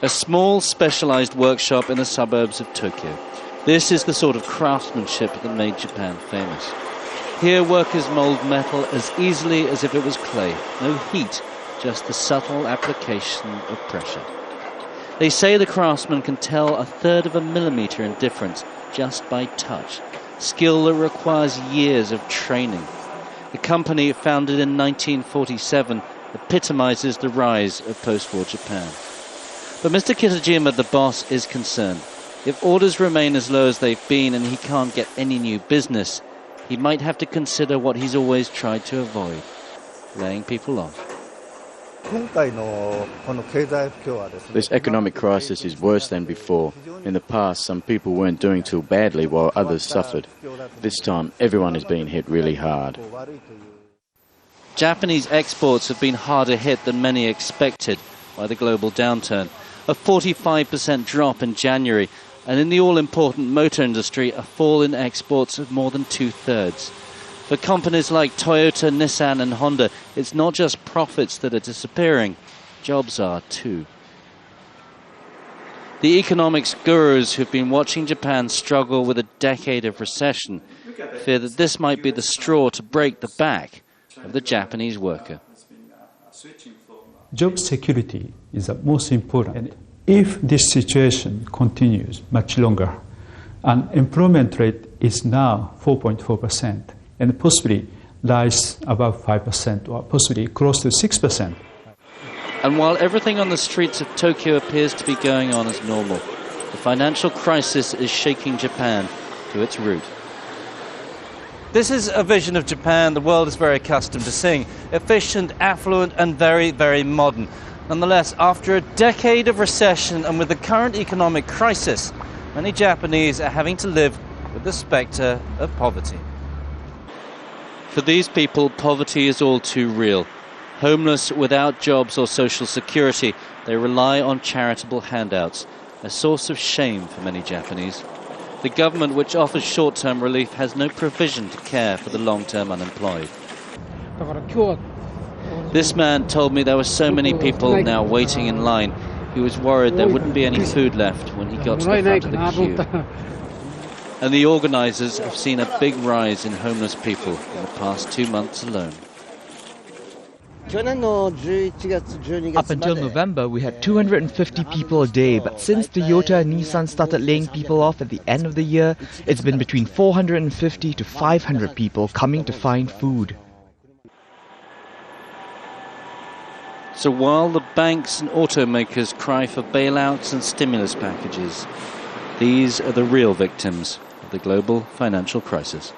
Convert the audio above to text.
A small, specialized workshop in the suburbs of Tokyo. This is the sort of craftsmanship that made Japan famous. Here, workers mold metal as easily as if it was clay. No heat, just the subtle application of pressure. They say the craftsman can tell 1/3 of a millimeter in difference just by touch, skill that requires years of training. The company, founded in 1947, epitomizes the rise of post-war Japan. But Mr. Kitajima, the boss, is concerned. If orders remain as low as they've been and he can't get any new business, he might have to consider what he's always tried to avoid, laying people off. This economic crisis is worse than before. In the past, some people weren't doing too badly while others suffered. This time, everyone is being hit really hard. Japanese exports have been harder hit than many expected by the global downturn. A 45% drop in January, and in the all-important motor industry, a fall in exports of more than 2/3. For companies like Toyota, Nissan and Honda, it's not just profits that are disappearing, jobs are too. The economics gurus who've been watching Japan struggle with a decade of recession fear that this might be the straw to break the back of the Japanese worker. Job security is the most important. And if this situation continues much longer, unemployment rate is now 4.4%, and possibly rise above 5% or possibly close to 6%. And while everything on the streets of Tokyo appears to be going on as normal, the financial crisis is shaking Japan to its root. This is a vision of Japan the world is very accustomed to seeing. Efficient, affluent and very, very modern. Nonetheless, after a decade of recession and with the current economic crisis, many Japanese are having to live with the spectre of poverty. For these people, poverty is all too real. Homeless, without jobs or social security, they rely on charitable handouts, a source of shame for many Japanese. The government, which offers short-term relief, has no provision to care for the long-term unemployed. This man told me there were so many people now waiting in line. He was worried there wouldn't be any food left when he got to the front of the queue. And the organisers have seen a big rise in homeless people in the past 2 months alone. Up until November, we had 250 people a day, but since Toyota and Nissan started laying people off at the end of the year, it's been between 450 to 500 people coming to find food. So while the banks and automakers cry for bailouts and stimulus packages, these are the real victims of the global financial crisis.